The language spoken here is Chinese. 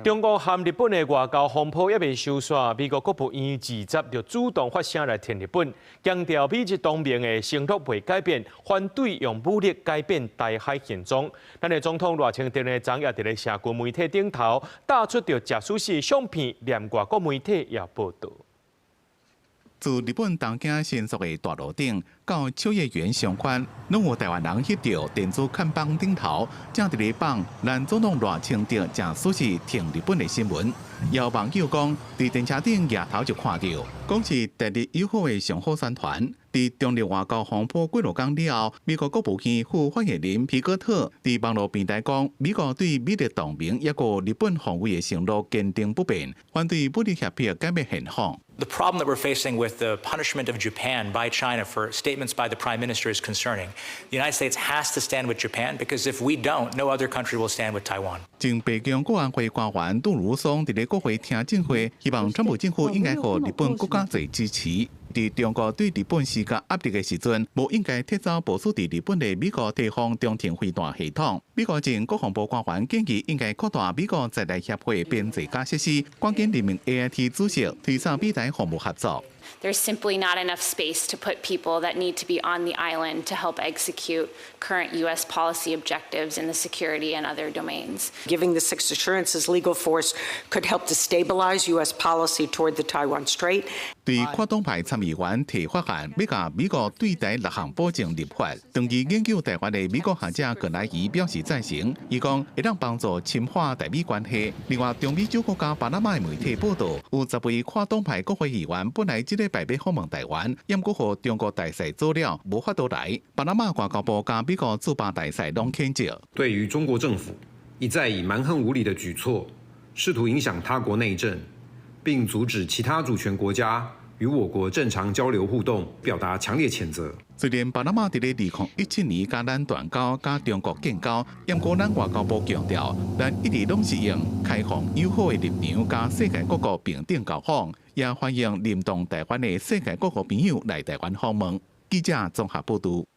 中国和日本的外交风波也未收煞，美国国务院20日就主动发声来挺日本，强调美日同盟的承诺未改变，反对用武力改变台海现状。咱的总统赖清德呢，昨夜伫咧社群媒体顶头打出着假属实相片，连外国媒体也报道。自日本东京新宿的大楼顶到秋叶原上宽，拢有台湾人翕到电子看板顶头，正伫咧放咱总统赖清德正属实挺日本的新闻。有网友讲，伫电车顶夜头就看到，讲是台日友好的上好宣传。伫中日外交风波几落天了后，美国国务院副发言人皮戈特伫网络平台讲，美国对美日同盟抑个日本防卫的承诺坚定不变，反对武力协议改变现况。The problem that we're facing with the punishment of Japan by China for statements by the Prime Minister is concerning. The United States has to stand with Japan because if we don't, no other country will stand with Taiwan. 前北京国安会官员杜如松伫咧国会听证会，希望川普政府应该予日本国家做支持。伫中国对日本施加压力的时阵，无应该撤走部署伫日本的美国地方中程飞弹系统。美国前国防部官员建议应该扩大美国在台协会边际加设施，关键任命 AIT 主席推上美台防务合作。There's simply not enough space to put people that need to be on the island to help execute current U.S. policy objectives in the security and other domains. Giving the Six Assurances legal force could help to stabilize U.S. policy toward the Taiwan Strait. 对跨党派参议员提法案，要甲美国对台6项保证立法。长期研究台湾的美国学者葛莱仪表示赞成，伊讲会当帮助深化台美关系。另外，中美洲国家巴拿马的媒体报道，有10位跨党派国会议员本来这礼拜要访问台湾，因过互中国大使做了，无法度来。巴拿马外交部甲美国驻巴大使拢谴责。对于中国政府一再以蛮横无理的举措，试图影响他国内政，并阻止其他主权国家与我国正常交流互动，表达强烈谴责。虽然巴拿马伫咧2017年甲咱断交、甲中国建交，因过咱外交部强调，咱一直拢是用开放友好的立场，甲世界各国平等交往，也欢迎联动台湾的世界各国朋友来台湾访问。记者综合报道。